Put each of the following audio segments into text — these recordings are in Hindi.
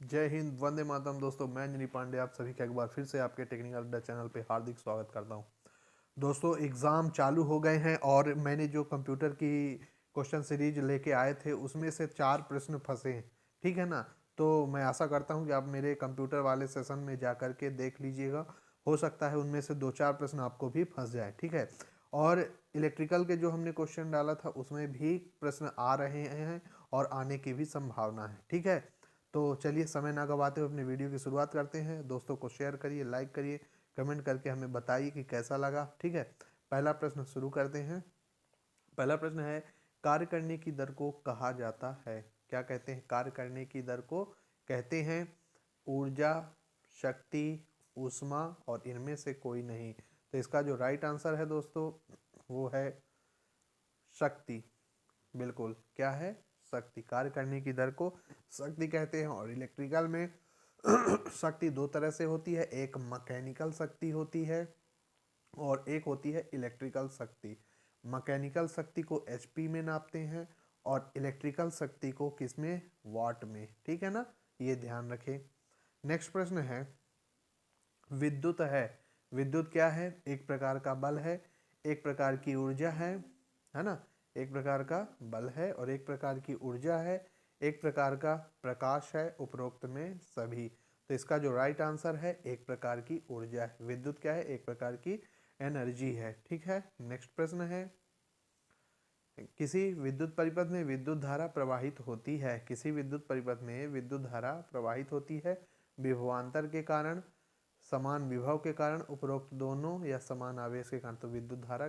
जय हिंद, वंदे मातरम। दोस्तों, मैं अंजनी पांडे आप सभी का एक बार फिर से आपके टेक्निकल अड्डा चैनल पे हार्दिक स्वागत करता हूं। दोस्तों, एग्ज़ाम चालू हो गए हैं और मैंने जो कंप्यूटर की क्वेश्चन सीरीज लेके आए थे उसमें से 4 प्रश्न फंसे हैं। ठीक है ना? तो मैं आशा करता हूं कि आप मेरे कंप्यूटर वाले सेशन में जा कर के देख लीजिएगा। हो सकता है उनमें से 2-4 प्रश्न आपको भी फंस जाए। ठीक है? और इलेक्ट्रिकल के जो हमने क्वेश्चन डाला था उसमें भी प्रश्न आ रहे हैं और आने की भी संभावना है। ठीक है? तो चलिए समय ना गवाते हुए अपने वीडियो की शुरुआत करते हैं। दोस्तों को शेयर करिए, लाइक करिए, कमेंट करके हमें बताइए कि कैसा लगा। ठीक है, पहला प्रश्न शुरू करते हैं। पहला प्रश्न है, कार्य करने की दर को कहा जाता है? क्या कहते हैं? कार्य करने की दर को कहते हैं ऊर्जा, शक्ति, ऊष्मा और इनमें से कोई नहीं। तो इसका जो राइट आंसर है दोस्तों वो है शक्ति। बिल्कुल, क्या है? शक्ति। कार्य करने की दर को शक्ति कहते हैं। और इलेक्ट्रिकल में शक्ति दो तरह से होती है, एक मैकेनिकल शक्ति होती है और एक होती है इलेक्ट्रिकल शक्ति। मैकेनिकल शक्ति को एचपी में नापते हैं और इलेक्ट्रिकल शक्ति को किस में? वाट में। ठीक है ना? ये ध्यान रखें। नेक्स्ट प्रश्न है, विद्युत है। विद्युत क्या है? एक प्रकार का बल है, एक प्रकार की ऊर्जा है ना? एक प्रकार का बल है और एक प्रकार की ऊर्जा है, एक प्रकार का प्रकाश है, उपरोक्त में सभी। तो इसका जो राइट आंसर है एक प्रकार की ऊर्जा है। विद्युत क्या है? एक प्रकार की एनर्जी है। ठीक है, नेक्स्ट प्रश्न है, किसी विद्युत परिपथ में विद्युत धारा प्रवाहित होती है। किसी विद्युत परिपथ में विद्युत धारा प्रवाहित होती है विभवांतर के कारण, समान विभव के कारण, उपरोक्त दोनों या समान आवेश के कारण। तो विद्युत धारा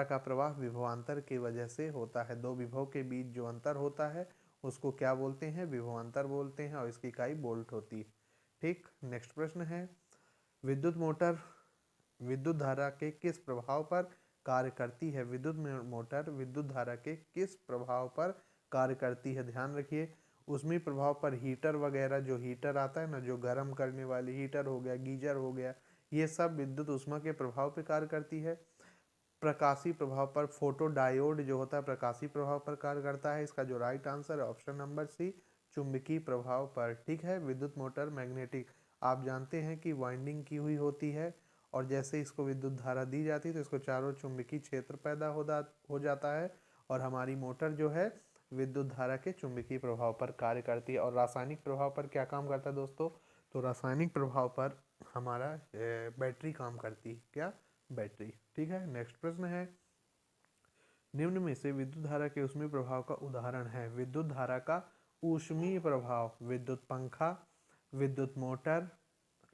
का प्रवाह विभवांतर की वजह से होता है। दो विभव के बीच जो अंतर होता है उसको क्या बोलते हैं? विभवांतर बोलते हैं और इसकी इकाई वोल्ट होती है। ठीक, नेक्स्ट प्रश्न है, विद्युत मोटर विद्युत धारा के किस प्रभाव पर कार्य करती है? विद्युत मोटर विद्युत धारा के किस प्रभाव पर कार्य करती है? ध्यान रखिए, उसमें प्रभाव पर हीटर वगैरह, जो हीटर आता है ना, जो गर्म करने वाली हीटर हो गया, गीजर हो गया, ये सब विद्युत ऊष्मा के प्रभाव पर कार्य करती है। प्रकाशी प्रभाव पर फोटो डायोड जो होता है प्रकाशी प्रभाव पर कार्य करता है। इसका जो राइट आंसर है ऑप्शन नंबर सी, चुंबकीय प्रभाव पर। ठीक है, विद्युत मोटर मैग्नेटिक, आप जानते हैं कि वाइंडिंग की हुई होती है और जैसे इसको विद्युत धारा दी जाती है तो इसको चारों चुंबकीय क्षेत्र पैदा हो जाता है और हमारी मोटर जो है विद्युत धारा के चुंबकीय प्रभाव पर कार्य करती है। और रासायनिक प्रभाव पर क्या काम करता है दोस्तों? तो रासायनिक प्रभाव पर हमारा बैटरी काम करती है। क्या? बैटरी। ठीक है, नेक्स्ट प्रश्न है, निम्न में से विद्युत धारा के ऊष्मीय प्रभाव का उदाहरण है। विद्युत धारा का ऊष्मीय प्रभाव, विद्युत पंखा, विद्युत मोटर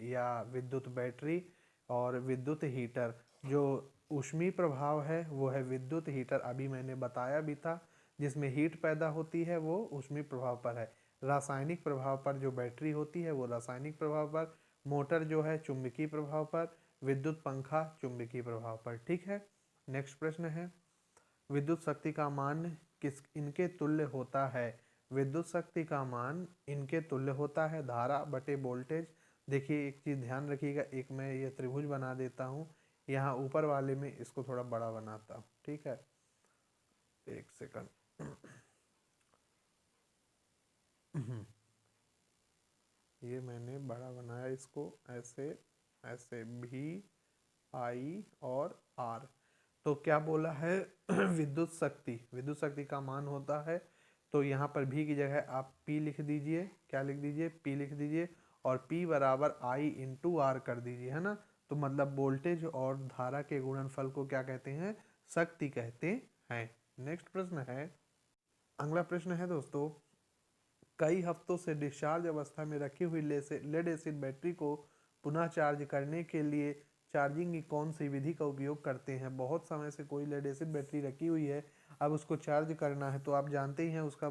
या विद्युत बैटरी और विद्युत हीटर। जो ऊष्मीय प्रभाव है वो है विद्युत हीटर, अभी मैंने बताया भी था, जिसमें हीट पैदा होती है वो ऊष्मीय प्रभाव पर है। रासायनिक प्रभाव पर जो बैटरी होती है वो रासायनिक प्रभाव पर, मोटर जो है चुंबकीय प्रभाव पर, विद्युत पंखा चुंबकीय प्रभाव पर। ठीक है, नेक्स्ट प्रश्न है, विद्युत शक्ति का मान किस इनके तुल्य होता है? विद्युत शक्ति का मान इनके तुल्य होता है, धारा बटे वोल्टेज। देखिए एक चीज ध्यान रखिएगा, एक मैं ये त्रिभुज बना देता हूँ, यहाँ ऊपर वाले में इसको थोड़ा बड़ा बनाता हूँ। ठीक है, एक सेकंड। ये मैंने बड़ा बनाया इसको, ऐसे ऐसे भी, आई और आर। तो क्या बोला है? विद्युत शक्ति का मान होता है, तो यहाँ पर भी की जगह आप P लिख दीजिए। क्या लिख दीजिए? P लिख दीजिए और P बराबर I इंटू आर कर दीजिए, है ना? तो मतलब वोल्टेज और धारा के गुणनफल को क्या कहते हैं? शक्ति कहते हैं। नेक्स्ट प्रश्न है, अगला प्रश्न है दोस्तों, कई हफ्तों से डिस्चार्ज अवस्था में रखी हुई लेड एसिड बैटरी को पुनः चार्ज करने के लिए चार्जिंग की कौन सी विधि का उपयोग करते हैं? बहुत समय से कोई लेड एसिड बैटरी रखी हुई है, अब उसको चार्ज करना है, तो आप जानते ही हैं उसका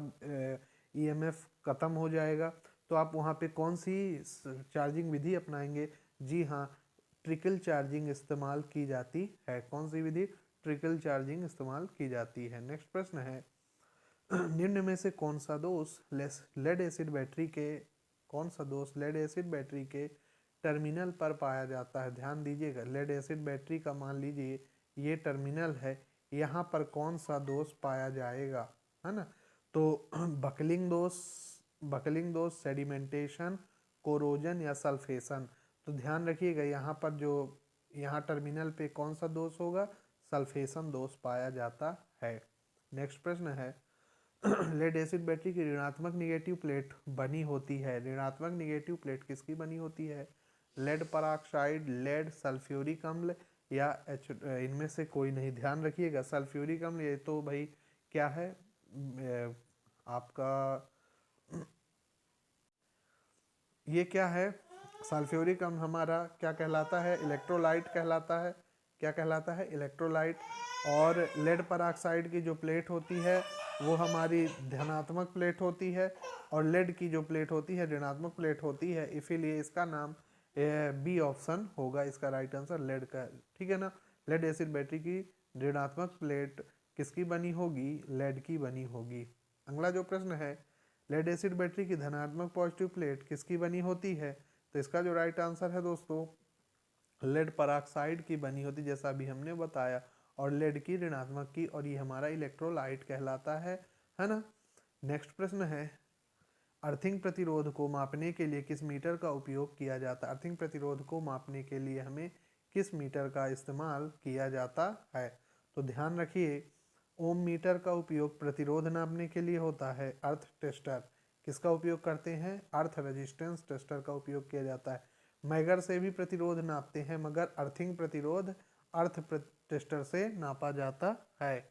ईएमएफ ख़त्म हो जाएगा। तो आप वहाँ पे कौन सी चार्जिंग विधि अपनाएंगे? जी हाँ, ट्रिकल चार्जिंग इस्तेमाल की जाती है। कौन सी विधि? ट्रिकल चार्जिंग इस्तेमाल की जाती है। नेक्स्ट प्रश्न है, निम्न में से कौन सा दोष लेड एसिड बैटरी के टर्मिनल पर पाया जाता है? ध्यान दीजिएगा, लेड एसिड बैटरी का मान लीजिए ये टर्मिनल है, यहाँ पर कौन सा दोष पाया जाएगा, है ना? तो बकलिंग दोष, बकलिंग दोष, सेडिमेंटेशन, कोरोजन या सल्फेशन। तो ध्यान रखिएगा यहाँ पर जो यहाँ टर्मिनल पे कौन सा दोष होगा, सल्फेशन दोष पाया जाता है। नेक्स्ट प्रश्न है लेड एसिड बैटरी की ऋणात्मक निगेटिव प्लेट बनी होती है। ऋणात्मक निगेटिव प्लेट किसकी बनी होती है, लेड परऑक्साइड, लेड, सल्फ्यूरिक अम्ल या इनमें से कोई नहीं। ध्यान रखिएगा सल्फ्यूरिक अम्ल ये तो भाई क्या है आपका ये क्या है, सल्फ्यूरिक अम्ल हमारा क्या कहलाता है, इलेक्ट्रोलाइट कहलाता है। क्या कहलाता है, इलेक्ट्रोलाइट। और लेड परऑक्साइड की जो प्लेट होती है वो हमारी धनात्मक प्लेट होती है, और लेड की जो प्लेट होती है ऋणात्मक प्लेट होती है, इसीलिए इसका नाम बी ऑप्शन होगा इसका राइट आंसर, लेड का। ठीक है ना, लेड एसिड बैटरी की ऋणात्मक प्लेट किसकी बनी होगी, लेड की बनी होगी। अगला जो प्रश्न है, लेड एसिड बैटरी की धनात्मक पॉजिटिव प्लेट किसकी बनी होती है। तो इसका जो राइट आंसर है दोस्तों, लेड परऑक्साइड की बनी होती, जैसा अभी हमने बताया, और लेड की ऋणात्मक की, और ये हमारा इलेक्ट्रोलाइट कहलाता है ना। नेक्स्ट प्रश्न है, अर्थिंग प्रतिरोध को मापने के लिए किस मीटर का उपयोग किया जाता है। अर्थिंग प्रतिरोध को मापने के लिए हमें किस मीटर का इस्तेमाल किया जाता है। तो ध्यान रखिए, ओम मीटर का उपयोग प्रतिरोध नापने के लिए होता है। अर्थ टेस्टर किसका उपयोग करते हैं, अर्थ रेजिस्टेंस टेस्टर का उपयोग किया जाता है। मैगर से भी प्रतिरोध नापते हैं, मगर अर्थिंग प्रतिरोध अर्थ टेस्टर से नापा जाता है।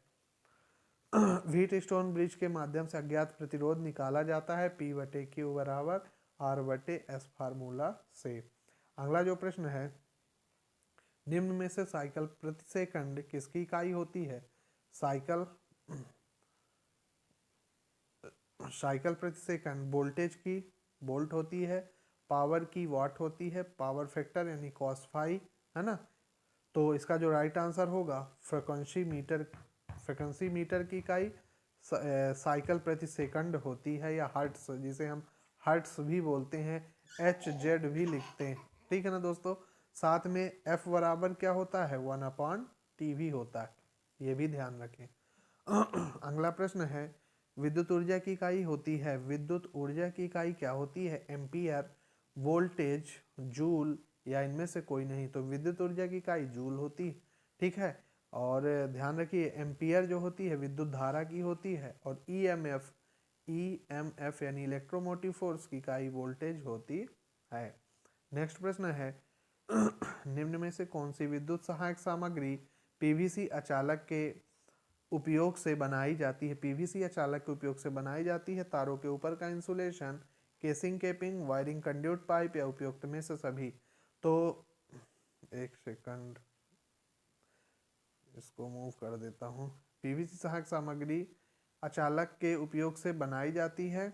व्हीट स्टोन ब्रिज के माध्यम से अज्ञात प्रतिरोध निकाला जाता है, P/Q बराबर R/S फार्मूला से। अगला जो प्रश्न है, निम्न में से साइकिल प्रति सेकंड किसकी इकाई होती है। साइकिल प्रति सेकंड वोल्टेज की वोल्ट होती है, पावर की वाट होती है, पावर फैक्टर यानी cos फाई, है ना। तो इसका जो राइट आंसर होगा फ्रीक्वेंसी मीटर की इकाई साइकिल प्रति सेकंड होती है, या हर्ट्स, जिसे हम हर्ट्स भी बोलते हैं, HZ भी लिखते हैं। ठीक है ना दोस्तों, साथ में F बराबर क्या होता है, 1/T भी होता है, ये भी ध्यान रखें। अगला प्रश्न है, विद्युत ऊर्जा की इकाई होती है, विद्युत ऊर्जा की इकाई क्या होती है, एम्पियर, वोल्टेज, जूल या इनमें से कोई नहीं। तो विद्युत ऊर्जा की इकाई जूल होती, ठीक है। और ध्यान रखिए एम्पियर जो होती है विद्युत धारा की होती है, और ईएमएफ यानी इलेक्ट्रोमोटिव फोर्स की इकाई वोल्टेज होती है। नेक्स्ट प्रश्न है, निम्न में से कौन सी विद्युत सहायक सामग्री पीवीसी अचालक के उपयोग से बनाई जाती है। पीवीसी अचालक के उपयोग से बनाई जाती है, तारों के ऊपर का insulation, casing capping, wiring conduit pipe या उपयुक्त में से सभी। तो एक सेकंड इसको मूव कर देता हूँ। पीवीसी सहायक सामग्री अचालक के उपयोग से बनाई जाती है,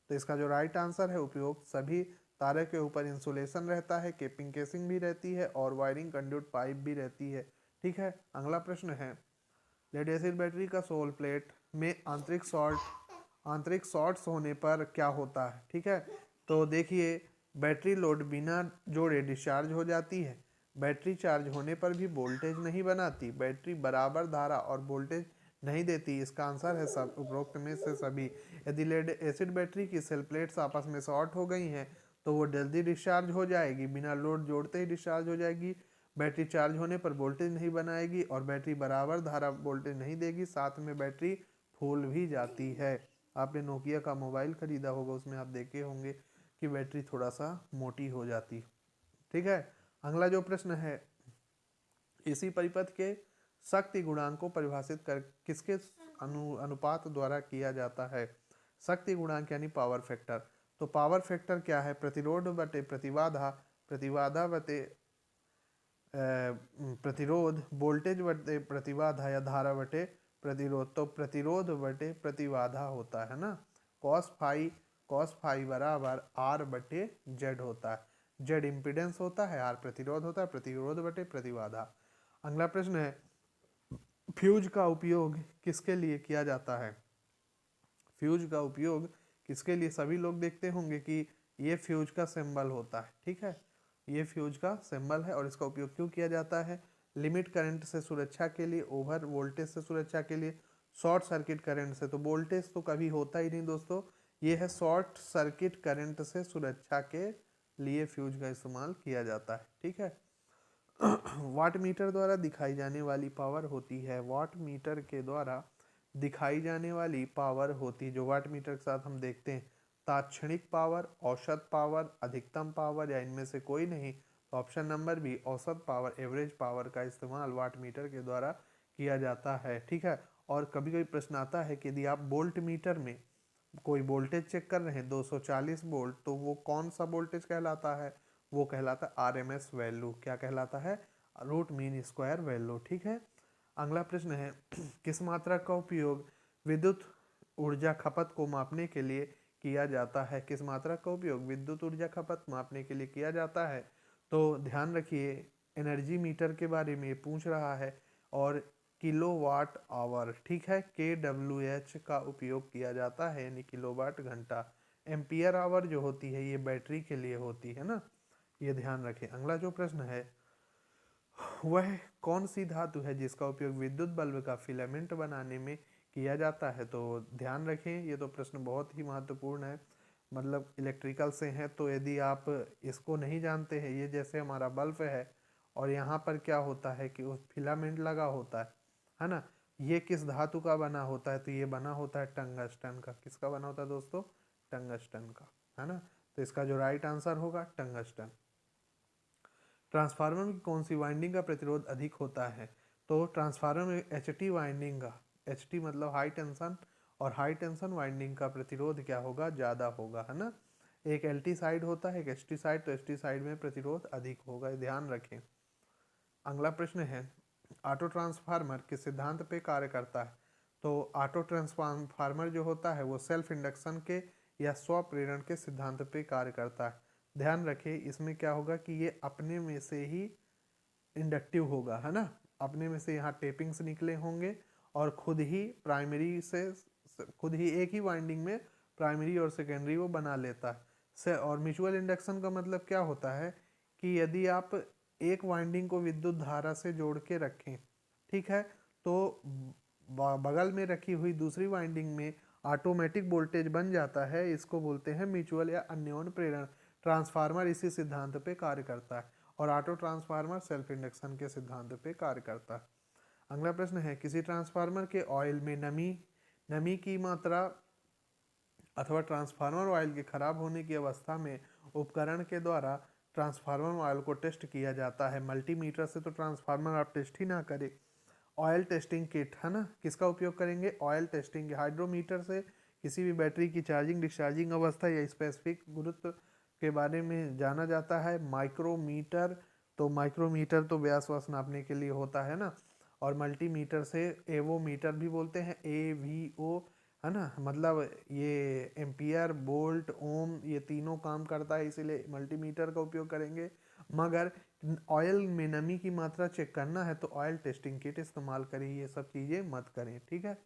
तो इसका जो राइट आंसर है उपयोग सभी। तारे के ऊपर इंसुलेशन रहता है, केपिंग केसिंग भी रहती है, और वायरिंग कंड्यूट पाइप भी रहती है। ठीक है, अगला प्रश्न है, लेड एसिड बैटरी का सोल प्लेट में आंतरिक शॉर्ट्स होने पर क्या होता है। ठीक है, तो देखिए बैटरी लोड बिना जोड़े डिस्चार्ज हो जाती है, बैटरी चार्ज होने पर भी वोल्टेज नहीं बनाती, बैटरी बराबर धारा और वोल्टेज नहीं देती। इसका आंसर है सब उपरोक्त में से सभी। यदि लेड एसिड बैटरी की सेल प्लेट्स आपस में शॉर्ट हो गई हैं तो वो जल्दी डिस्चार्ज हो जाएगी, बिना लोड जोड़ते ही डिस्चार्ज हो जाएगी, बैटरी चार्ज होने पर वोल्टेज नहीं बनाएगी, और बैटरी बराबर धारा वोल्टेज नहीं देगी, साथ में बैटरी फूल भी जाती है। आपने नोकिया का मोबाइल खरीदा होगा, उसमें आप देखे होंगे कि बैटरी थोड़ा सा मोटी हो जाती। ठीक है, अगला जो प्रश्न है, इसी परिपथ के शक्ति गुणांक को परिभाषित कर किसके अनुपात द्वारा किया जाता है। शक्ति गुणांक यानी पावर फैक्टर। तो पावर फैक्टर क्या है, प्रतिरोध बटे प्रतिबाधा, प्रतिबाधा बटे प्रतिरोध, वोल्टेज बटे प्रतिबाधा या धारा बटे प्रतिरोध। तो प्रतिरोध बटे प्रतिबाधा होता है ना, कॉस फाई बराबर R/Z होता है। Z इम्पीडेंस होता है, R प्रतिरोध होता है, प्रतिरोध बटे प्रतिबाधा। अगला प्रश्न है, फ्यूज का उपयोग किसके लिए किया जाता है। फ्यूज का उपयोग किसके लिए, सभी लोग देखते होंगे कि ये फ्यूज का सिंबल होता है। ठीक है, ये फ्यूज का सिंबल है, और इसका उपयोग क्यों किया जाता है, लिमिट करंट से सुरक्षा के लिए, ओवर वोल्टेज से सुरक्षा के लिए, शॉर्ट सर्किट करंट से। तो वोल्टेज तो कभी होता ही नहीं दोस्तों, ये है शॉर्ट सर्किट करंट से सुरक्षा के लिए फ्यूज का इस्तेमाल किया जाता है। ठीक है। वाट मीटर द्वारा दिखाई जाने वाली पावर होती है, वाट मीटर के द्वारा दिखाई जाने वाली पावर होती है, जो वाट मीटर के साथ हम देखते हैं, तात्क्षणिक पावर, औसत पावर, अधिकतम पावर या इनमें से कोई नहीं। तो ऑप्शन नंबर बी औसत पावर, एवरेज पावर का इस्तेमाल वाट मीटर के द्वारा किया जाता है। ठीक है। और कभी कभी प्रश्न आता है कि यदि आप वोल्ट मीटर में कोई वोल्टेज चेक कर रहे हैं 240 वोल्ट, तो वो कौन सा वोल्टेज कहलाता है? वो कहलाता है आरएमएस वैल्यू। क्या कहलाता है? Root mean square value. ठीक है। अगला प्रश्न है किस मात्रक का उपयोग विद्युत ऊर्जा खपत को मापने के लिए किया जाता है? किस मात्रक का उपयोग विद्युत ऊर्जा खपत मापने के लिए किया जाता है? तो ध्यान रखिए, एनर्जी मीटर के बारे में पूछ रहा है और किलोवाट आवर। ठीक है। KWH का उपयोग किया जाता है, यानी किलोवाट घंटा। एम्पियर आवर जो होती है ये बैटरी के लिए होती है ना, ये ध्यान रखें। अगला जो प्रश्न है वह कौन सी धातु है जिसका उपयोग विद्युत बल्ब का फिलामेंट बनाने में किया जाता है? तो ध्यान रखें, ये तो प्रश्न बहुत ही महत्वपूर्ण है, मतलब इलेक्ट्रिकल से है। तो यदि आप इसको नहीं जानते हैं, ये जैसे हमारा बल्ब है और यहाँ पर क्या होता है कि उस फिलामेंट लगा होता है ना, ये किस धातु का बना होता है? तो ये बना होता है टंगस्टन का। किसका बना होता है दोस्तों? टंगस्टन का, है ना। तो इसका जो राइट आंसर होगा टंगस्टन। ट्रांसफार्मर की कौन सी वाइंडिंग का प्रतिरोध अधिक होता है? तो ट्रांसफार्मर में HT वाइंडिंग का, HT मतलब हाई टेंशन, और हाई टेंशन वाइंडिंग का प्रतिरोध क्या होगा? ज़्यादा होगा, है ना। एक LT साइड होता है, एक HT साइड, तो HT साइड में प्रतिरोध अधिक होगा, ध्यान रखें। अगला प्रश्न है ऑटो ट्रांसफार्मर किस सिद्धांत पे कार्य करता है? तो ऑटो ट्रांसफार्मर जो होता है वो सेल्फ इंडक्शन के या स्व प्रेरण के सिद्धांत पे कार्य करता है। ध्यान रखें, इसमें क्या होगा कि ये अपने में से ही इंडक्टिव होगा, है ना। अपने में से यहाँ टेपिंग्स निकले होंगे और खुद ही प्राइमरी से खुद ही एक ही वाइंडिंग में प्राइमरी और सेकेंडरी वो बना लेता है से। और म्यूचुअल इंडक्शन का मतलब क्या होता है कि यदि आप एक वाइंडिंग को विद्युत धारा से जोड़ के रखें, ठीक है, तो बगल में रखी हुई दूसरी वाइंडिंग में ऑटोमेटिक वोल्टेज बन जाता है। इसको बोलते हैं म्यूचुअल या अन्योन्य प्रेरण। ट्रांसफार्मर इसी सिद्धांत पे कार्य करता है और ऑटो ट्रांसफार्मर सेल्फ इंडक्शन के सिद्धांत पे कार्य करता है। अगला प्रश्न है किसी ट्रांसफार्मर के ऑयल में नमी की मात्रा अथवा ट्रांसफार्मर ऑयल के खराब होने की अवस्था में उपकरण के द्वारा ट्रांसफार्मर ऑयल को टेस्ट किया जाता है। मल्टीमीटर से तो ट्रांसफार्मर आप टेस्ट ही ना करें। ऑयल टेस्टिंग किट, है ना, किसका उपयोग करेंगे? Oil testing. हाइड्रोमीटर से किसी भी बैटरी की चार्जिंग डिस्चार्जिंग अवस्था या स्पेसिफिक गुरुत्व के बारे में जाना जाता है। माइक्रोमीटर, तो माइक्रोमीटर तो व्यास वास नापने के लिए होता है ना। और मल्टीमीटर से एवोमीटर भी बोलते हैं, AVO, है ना, मतलब ये एम्पियर, वोल्ट, ओम, ये तीनों काम करता है, इसीलिए मल्टीमीटर का उपयोग करेंगे। मगर ऑयल में नमी की मात्रा चेक करना है तो ऑयल टेस्टिंग किट इस्तेमाल करें, ये सब चीज़ें मत करें। ठीक है।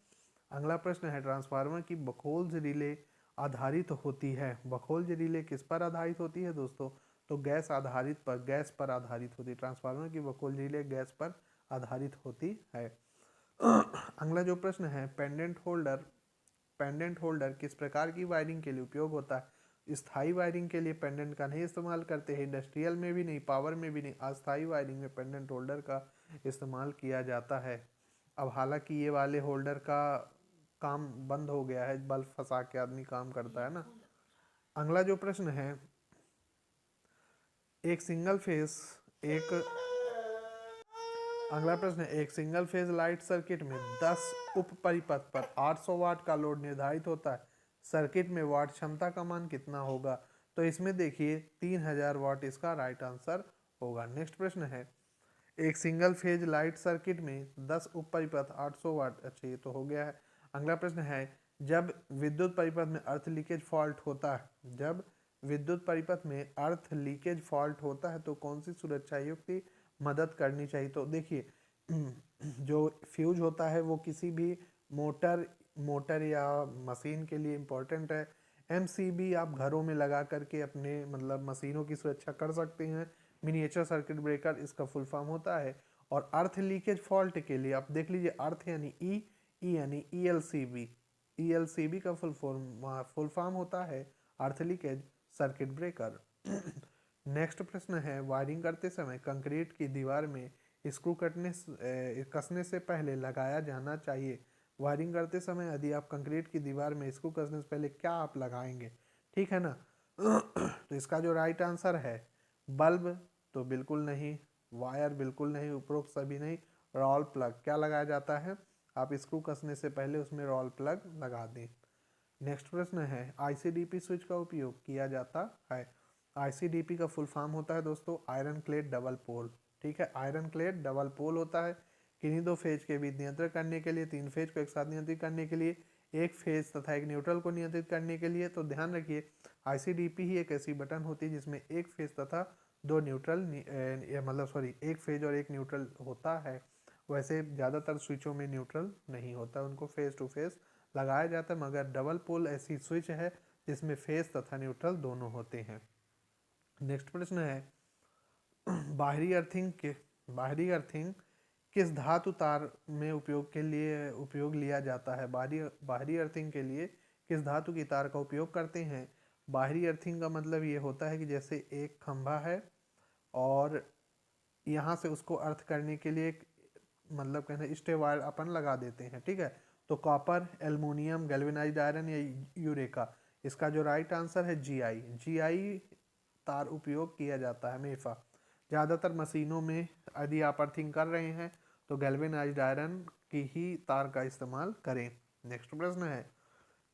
अगला प्रश्न है ट्रांसफार्मर की बखोल्ज रिले आधारित होती है। बखोल्ज रिले किस पर आधारित होती है दोस्तों? तो गैस पर आधारित होती है। ट्रांसफार्मर की बखोल्ज रिले गैस पर आधारित होती है। अगला जो प्रश्न है पेंडेंट होल्डर किस प्रकार की वायरिंग के लिए उपयोग होता है? स्थायी वायरिंग के लिए पेंडेंट का नहीं इस्तेमाल करते हैं, इंडस्ट्रियल में भी नहीं, पावर में भी नहीं। अस्थायी वायरिंग में पेंडेंट होल्डर का इस्तेमाल किया जाता है। अब हालांकि ये वाले होल्डर का काम बंद हो गया है, बल्ब फंसा के आदमी काम करता है ना। अगला जो प्रश्न है एक सिंगल फेज एक अगला प्रश्न है एक सिंगल फेज लाइट सर्किट में 10 उप परिपथ पर 800 वाट का लोड निर्धारित होता है। सर्किट में वाट क्षमता का मान कितना होगा? तो इसमें देखिए 3000 वाट इसका राइट आंसर होगा। नेक्स्ट प्रश्न है एक सिंगल फेज लाइट सर्किट में 10 उप परिपथ 800 वाट। अच्छा, ये तो हो गया है। अगला प्रश्न है जब विद्युत परिपथ में अर्थ लीकेज फॉल्ट होता है, जब विद्युत परिपथ में अर्थ लीकेज फॉल्ट होता है तो कौन सी सुरक्षा युक्ति मदद करनी चाहिए? तो देखिए जो फ्यूज होता है वो किसी भी मोटर या मशीन के लिए इम्पोर्टेंट है। MCB आप घरों में लगा करके अपने मतलब मशीनों की सुरक्षा कर सकते हैं। मिनिएचर सर्किट ब्रेकर इसका फुल फॉर्म होता है। और अर्थ लीकेज फॉल्ट के लिए आप देख लीजिए, अर्थ यानी ई यानी ELCB, ELCB का फुल फॉर्म होता है अर्थ लीकेज सर्किट ब्रेकर। नेक्स्ट प्रश्न है, वायरिंग करते समय कंक्रीट की दीवार में स्क्रू कसने से पहले लगाया जाना चाहिए। वायरिंग करते समय यदि आप कंक्रीट की दीवार में स्क्रू कसने से पहले क्या आप लगाएंगे, ठीक है ना। तो इसका जो राइट आंसर है बल्ब तो बिल्कुल नहीं, वायर बिल्कुल नहीं, उपरोक्त सभी नहीं। रॉल प्लग क्या लगाया जाता है, आप स्क्रू कसने से पहले उसमें रॉल प्लग लगा दें। नेक्स्ट प्रश्न है, ICDP स्विच का उपयोग किया जाता है। ICDP का फुल फॉर्म होता है दोस्तों आयरन क्लेड डबल पोल, ठीक है। आयरन क्लेड डबल पोल होता है किन्हीं दो फेज के बीच नियंत्रण करने के लिए, तीन फेज को एक साथ नियंत्रित करने के लिए, एक फेज तथा एक न्यूट्रल को नियंत्रित करने के लिए। तो ध्यान रखिए ICDP ही एक ऐसी बटन होती है जिसमें एक फेज तथा दो न्यूट्रल एक फेज और एक न्यूट्रल होता है। वैसे ज़्यादातर स्विचों में न्यूट्रल नहीं होता, उनको फेस टू फेस लगाया जाता है, मगर डबल पोल ऐसी स्विच है जिसमें फेस तथा न्यूट्रल दोनों होते हैं। नेक्स्ट प्रश्न है, बाहरी अर्थिंग किस धातु तार में उपयोग लिया जाता है। बाहरी अर्थिंग के लिए किस धातु की तार का उपयोग करते हैं। बाहरी अर्थिंग का मतलब ये होता है कि जैसे एक खंभा है और यहाँ से उसको अर्थ करने के लिए मतलब कहना स्टे वायर अपन लगा देते हैं, ठीक है। तो कॉपर, एल्युमिनियम, गैल्वेनाइज्ड आयरन या यूरेका। इसका जो राइट आंसर है जीआई तार उपयोग किया जाता है हमेशा। ज़्यादातर मशीनों में यदि आप अर्थिंग कर रहे हैं तो गैल्वेनाइज्ड आयरन की ही तार का इस्तेमाल करें। नेक्स्ट प्रश्न है,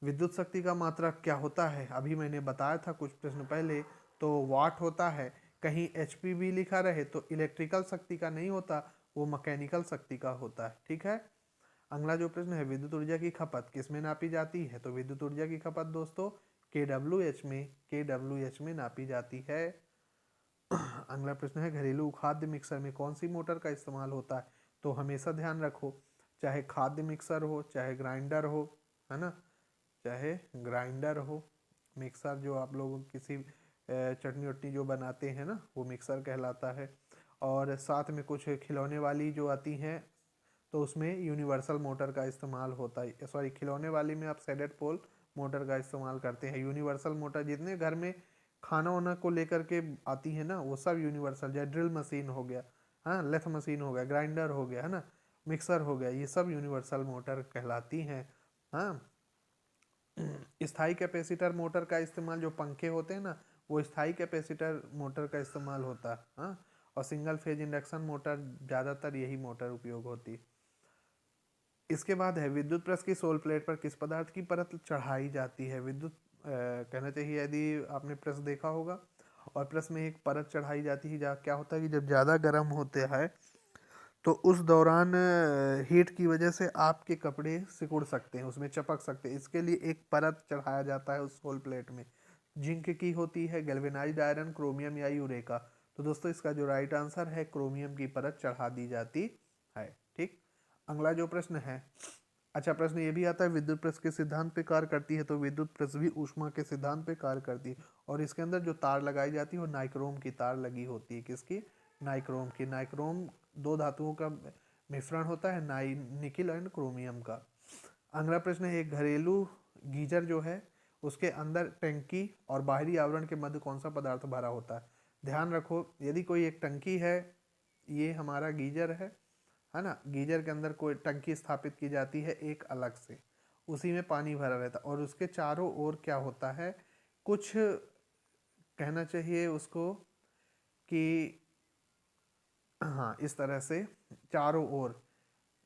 विद्युत शक्ति का मात्रक क्या होता है। अभी मैंने बताया था कुछ प्रश्न पहले, तो वाट होता है। कहीं HP भी लिखा रहे तो इलेक्ट्रिकल शक्ति का नहीं होता, वो मैकेनिकल शक्ति का होता है, ठीक है। अगला जो प्रश्न है, विद्युत ऊर्जा की खपत किस में नापी जाती है। तो विद्युत ऊर्जा की खपत दोस्तों kWh में नापी जाती है। अगला प्रश्न है, घरेलू खाद्य मिक्सर में कौन सी मोटर का इस्तेमाल होता है। तो हमेशा ध्यान रखो, चाहे खाद्य मिक्सर हो, चाहे ग्राइंडर हो, है ना, चाहे ग्राइंडर हो, मिक्सर जो आप लोग किसी चटनी वटनी जो बनाते हैं ना, वो मिक्सर कहलाता है। और साथ में कुछ खिलौने वाली जो आती हैं तो उसमें यूनिवर्सल मोटर का इस्तेमाल होता है। सॉरी, खिलौने वाली में आप सेडेड पोल मोटर का इस्तेमाल करते हैं। यूनिवर्सल मोटर जितने घर में खाना वाना को लेकर के आती है ना, वो सब यूनिवर्सल, जैसे ड्रिल मशीन हो गया, हाँ, लेथ मशीन हो गया, ग्राइंडर हो गया, है ना, मिक्सर हो गया, ये सब यूनिवर्सल मोटर कहलाती हैं। हाँ, स्थाई कैपेसिटर मोटर का इस्तेमाल, जो पंखे होते हैं ना, वो स्थाई कैपेसिटर मोटर का इस्तेमाल होता है। हाँ, और सिंगल फेज इंडक्शन मोटर ज़्यादातर यही मोटर उपयोग होती है। इसके बाद है, विद्युत प्रेस की सोल प्लेट पर किस पदार्थ की परत चढ़ाई जाती है। विद्युत कहना चाहिए यदि आपने प्रेस देखा होगा और प्रेस में एक परत चढ़ाई जाती है, जहाँ क्या होता है कि जब ज़्यादा गर्म होते हैं तो उस दौरान हीट की वजह से आपके कपड़े सिकुड़ सकते हैं, उसमें चपक सकते हैं। इसके लिए एक परत चढ़ाया जाता है उस सोल प्लेट में। जिंक की होती है, गैल्वेनाइज्ड आयरन, क्रोमियम या यूरेका। तो दोस्तों इसका जो राइट आंसर है, क्रोमियम की परत चढ़ा दी जाती है, ठीक। अगला जो प्रश्न है, अच्छा प्रश्न ये भी आता है, विद्युत प्रेस के सिद्धांत पे कार्य करती है। तो विद्युत प्रेस भी ऊष्मा के सिद्धांत पे कार्य करती है, और इसके अंदर जो तार लगाई जाती है वो नाइक्रोम की तार लगी होती है। किसकी, नाइक्रोम की। नाइक्रोम दो धातुओं का मिश्रण होता है, निकिल एंड क्रोमियम का। अगला प्रश्न है, एक घरेलू गीजर जो है उसके अंदर टंकी और बाहरी आवरण के मध्य कौन सा पदार्थ भरा होता है। ध्यान रखो, यदि कोई एक टंकी है, ये हमारा गीजर है ना, गीजर के अंदर कोई टंकी स्थापित की जाती है एक अलग से, उसी में पानी भरा रहता है और उसके चारों ओर क्या होता है, कुछ कहना चाहिए उसको कि हाँ, इस तरह से चारों ओर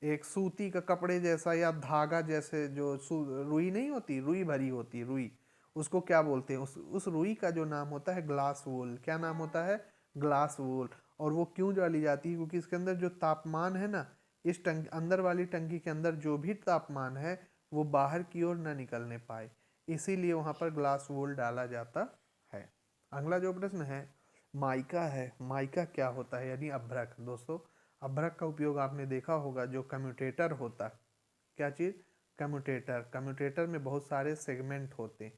एक सूती का कपड़े जैसा या धागा जैसे, जो रुई नहीं होती, रुई भरी होती, रुई, उसको क्या बोलते हैं, उस रुई का जो नाम होता है ग्लास वूल। क्या नाम होता है, ग्लास वूल। और वो क्यों डाली जाती है, क्योंकि इसके अंदर जो तापमान है ना, इस अंदर वाली टंकी के अंदर जो भी तापमान है वो बाहर की ओर ना निकलने पाए, इसीलिए वहां पर ग्लास वूल डाला जाता है। अगला जो प्रश्न है, माइका है। माइका क्या होता है, यानी अभ्रक। दोस्तों अभ्रक का उपयोग आपने देखा होगा, जो कम्यूटेटर होता है, क्या चीज़, कम्यूटेटर। कम्यूटेटर में बहुत सारे सेगमेंट होते हैं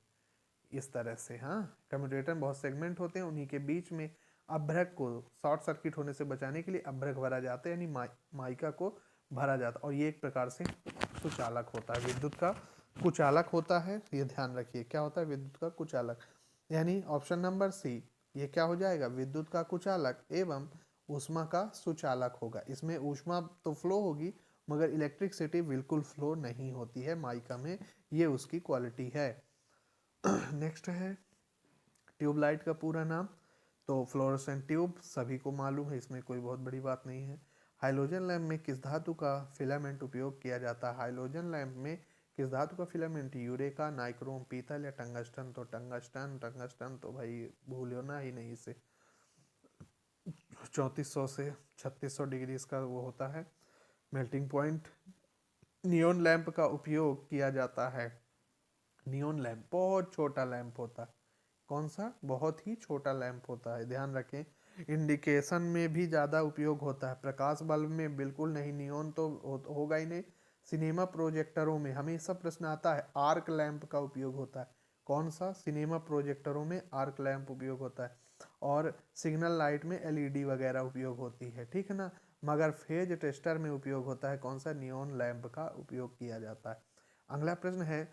इस तरह से, हाँ, कम्यूटेटर में बहुत सेगमेंट होते हैं, उन्हीं के बीच में अभ्रक को शॉर्ट सर्किट होने से बचाने के लिए अभ्रक भरा जाता है, यानी माइका को भरा जाता है। और ये एक प्रकार से सुचालक होता है, विद्युत का कुचालक होता है, ये ध्यान रखिए, क्या होता है विद्युत का कुचालक। यानी ऑप्शन नंबर सी, ये क्या हो जाएगा, विद्युत का कुचालक एवं ऊष्मा का सुचालक होगा। इसमें ऊष्मा तो फ्लो होगी मगर इलेक्ट्रिसिटी बिल्कुल फ्लो नहीं होती है माइका में, ये उसकी क्वालिटी है। नेक्स्ट है ट्यूबलाइट का पूरा नाम, तो फ्लोरोसेंट ट्यूब सभी को मालूम है, इसमें कोई बहुत बड़ी बात नहीं है। हाइलोजन लैंप में किस धातु का फिलामेंट उपयोग किया जाता है, हाइलोजन लैंप में किस धातु का फिलामेंट, यूरेका, नाइक्रोम, पीतल या टंगस्टन, तो टंगस्टन, टंगस्टन तो भाई भूलो ना ही नहीं इसे, 3400 से 3600 डिग्री इसका वो होता है मेल्टिंग पॉइंट। नियोन लैंप का उपयोग किया जाता है, नियोन लैंप बहुत छोटा लैंप होता है, कौन सा, बहुत ही छोटा लैंप होता है, ध्यान रखें। इंडिकेशन में भी ज़्यादा उपयोग होता है, प्रकाश बल्ब में बिल्कुल नहीं, नियोन तो होगा ही नहीं। सिनेमा प्रोजेक्टरों में हमेशा प्रश्न आता है, आर्क लैंप का उपयोग होता है, कौन सा, सिनेमा प्रोजेक्टरों में आर्क लैंप उपयोग होता है। और सिग्नल लाइट में एलईडी वगैरह उपयोग होती है, ठीक है ना। मगर फेज टेस्टर में उपयोग होता है कौन सा, नियोन लैंप का उपयोग किया जाता है। अगला प्रश्न है,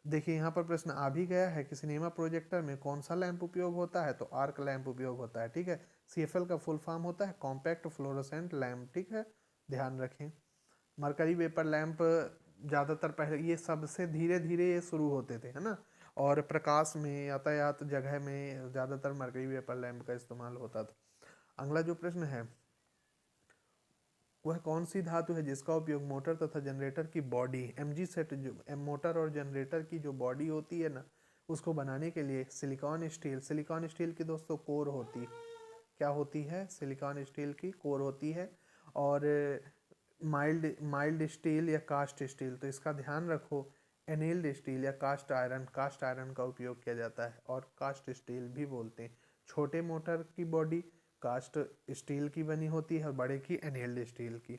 देखिए यहाँ पर प्रश्न आ भी गया है कि सिनेमा प्रोजेक्टर में कौन सा लैंप उपयोग होता है, तो आर्क लैंप उपयोग होता है, ठीक है। सीएफएल का फुल फॉर्म होता है कॉम्पैक्ट फ्लोरोसेंट लैंप, ठीक है, ध्यान रखें। मरकरी वेपर लैंप ज़्यादातर पहले ये सबसे धीरे धीरे ये शुरू होते थे, है ना, और प्रकाश में यातायात जगह में ज़्यादातर मरकरी वेपर लैंप का इस्तेमाल होता था। अगला जो प्रश्न है, वह कौन सी धातु है जिसका उपयोग मोटर तथा जनरेटर की बॉडी, एमजी सेट, जो मोटर और जनरेटर की जो बॉडी होती है ना, उसको बनाने के लिए सिलिकॉन स्टील, सिलिकॉन स्टील की दोस्तों कोर होती, क्या होती है, सिलिकॉन स्टील की कोर होती है। और माइल्ड माइल्ड स्टील या कास्ट स्टील, तो इसका ध्यान रखो, एनील्ड स्टील या कास्ट आयरन का उपयोग किया जाता है और कास्ट स्टील भी बोलते हैं। छोटे मोटर की बॉडी कास्ट स्टील की बनी होती है और बड़े की एनील्ड स्टील की।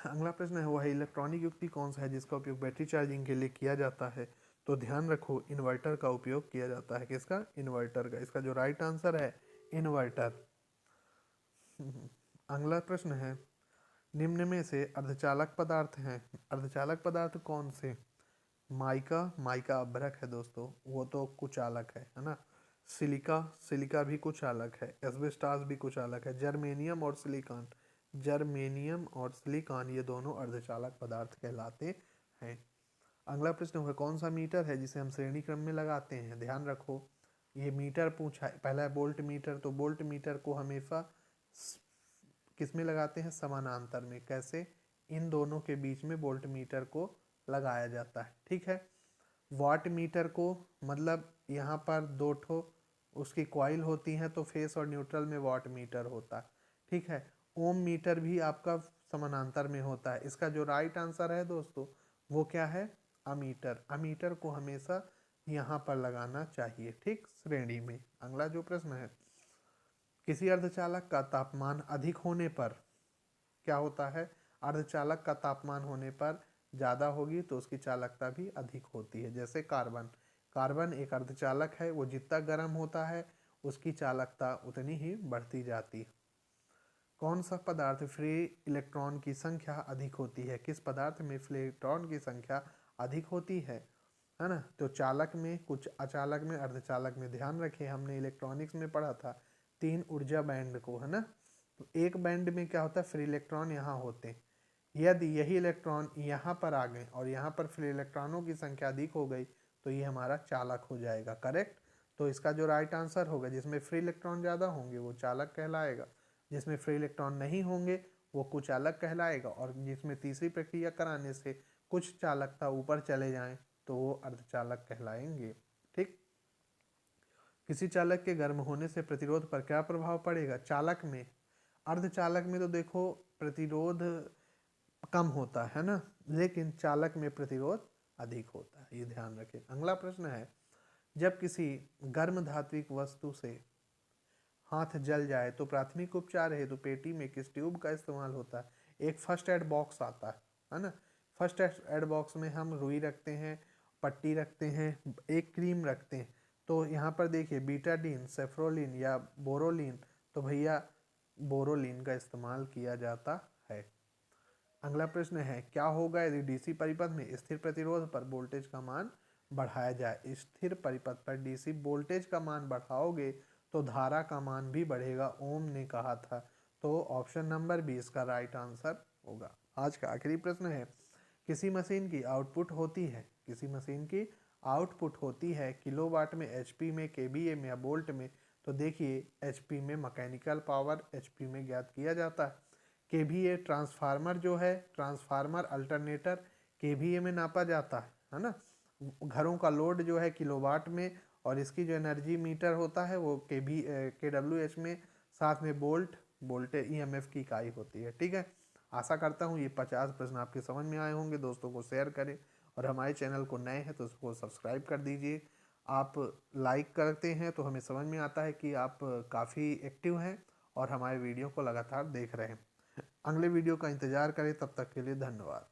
अगला प्रश्न है, वह इलेक्ट्रॉनिक युक्ति कौन सा है जिसका उपयोग बैटरी चार्जिंग के लिए किया जाता है, तो ध्यान रखो इन्वर्टर का उपयोग किया जाता है, किसका, इन्वर्टर का, इसका जो राइट आंसर है इन्वर्टर। अगला प्रश्न है, निम्न में से अर्धचालक पदार्थ हैं, अर्धचालक पदार्थ कौन से, माइका, माइका अभ्रक है दोस्तों, वो तो कुचालक है ना। सिलिका, सिलिका भी कुचालक है, एस्बेस्टास भी कुचालक है, जर्मेनियम और सिलिकॉन, जर्मेनियम और सिलिकॉन ये दोनों अर्धचालक पदार्थ कहलाते हैं। अगला प्रश्न है, कौन सा मीटर है जिसे हम श्रेणी क्रम में लगाते हैं, ध्यान रखो ये मीटर पूछा है, पहला है बोल्ट मीटर, तो बोल्ट मीटर को हमेशा किस में लगाते हैं, समानांतर में, कैसे, इन दोनों के बीच में बोल्ट मीटर को लगाया जाता है, ठीक है। वाट मीटर को, मतलब यहाँ पर दो ठो उसकी कॉइल होती हैं, तो फेस और न्यूट्रल में वाट मीटर होता है, ठीक है। ओम मीटर भी आपका समानांतर में होता है, इसका जो राइट आंसर है दोस्तों वो क्या है, अमीटर, अमीटर को हमेशा यहाँ पर लगाना चाहिए, ठीक, श्रेणी में। अगला जो प्रश्न है, किसी अर्धचालक का तापमान अधिक होने पर क्या होता है, अर्धचालक का तापमान होने पर ज़्यादा होगी तो उसकी चालकता भी अधिक होती है, जैसे कार्बन, कार्बन एक अर्धचालक है, वो जितना गर्म होता है उसकी चालकता उतनी ही बढ़ती जाती है। कौन सा पदार्थ फ्री इलेक्ट्रॉन की संख्या अधिक होती है, किस पदार्थ में फ्री इलेक्ट्रॉन की संख्या अधिक होती है ना, तो चालक में, कुछ अचालक में, अर्धचालक में। ध्यान रखें हमने इलेक्ट्रॉनिक्स में पढ़ा था 3 ऊर्जा बैंड को, है ना, तो एक बैंड में क्या होता है, फ्री इलेक्ट्रॉन यहाँ होते हैं, यदि यही इलेक्ट्रॉन यहाँ पर आ गए और यहाँ पर फ्री इलेक्ट्रॉनों की संख्या अधिक हो गई तो ये हमारा चालक हो जाएगा, करेक्ट। तो इसका जो राइट आंसर होगा, जिसमें फ्री इलेक्ट्रॉन ज़्यादा होंगे वो चालक कहलाएगा, जिसमें फ्री इलेक्ट्रॉन नहीं होंगे वो कुचालक कहलाएगा, और जिसमें तीसरी प्रक्रिया कराने से कुछ चालकता ऊपर चले जाएं तो वो अर्धचालक कहलाएंगे, ठीक। किसी चालक के गर्म होने से प्रतिरोध पर क्या प्रभाव पड़ेगा, चालक में, अर्धचालक में तो देखो प्रतिरोध कम होता है ना, लेकिन चालक में प्रतिरोध अधिक होता है, ये ध्यान रखें। अगला प्रश्न है, जब किसी गर्म धात्विक वस्तु से हाथ जल जाए तो प्राथमिक उपचार हेतु पेटी में किस ट्यूब का इस्तेमाल होता है, एक फर्स्ट एड बॉक्स आता है ना, फर्स्ट एड बॉक्स में हम रुई रखते हैं, पट्टी रखते हैं, एक क्रीम रखते हैं, तो यहाँ पर देखिए बीटाडीन, सेफ्रोलिन या बोरोलिन, तो भैया बोरोलिन का इस्तेमाल किया जाता है। अगला प्रश्न है, क्या होगा यदि डीसी परिपथ में स्थिर प्रतिरोध पर वोल्टेज का मान बढ़ाया जाए? स्थिर परिपथ पर डीसी वोल्टेज का मान बढ़ाओगे तो धारा का मान भी बढ़ेगा, ओम ने कहा था। तो ऑप्शन नंबर बी इसका राइट आंसर होगा। आज का आखिरी प्रश्न है, किसी मशीन की आउटपुट होती है किलोवाट में, एचपी में, केवीए में या वोल्ट में। तो देखिए, एचपी में मैकेनिकल पावर एचपी में ज्ञात किया जाता है। केवीए ट्रांसफार्मर जो है, ट्रांसफार्मर अल्टरनेटर केवीए में नापा जाता है ना। घरों का लोड जो है किलोवाट में, और इसकी जो एनर्जी मीटर होता है वो KWH में, साथ में वोल्टेज ईएमएफ की इकाई होती है। ठीक है, आशा करता हूँ ये 50 प्रश्न आपके समझ में आए होंगे। दोस्तों को शेयर करें, और हमारे चैनल को नए हैं तो उसको सब्सक्राइब कर दीजिए। आप लाइक करते हैं तो हमें समझ में आता है कि आप काफ़ी एक्टिव हैं और हमारे वीडियो को लगातार देख रहे हैं। अगले वीडियो का इंतज़ार करें, तब तक के लिए धन्यवाद।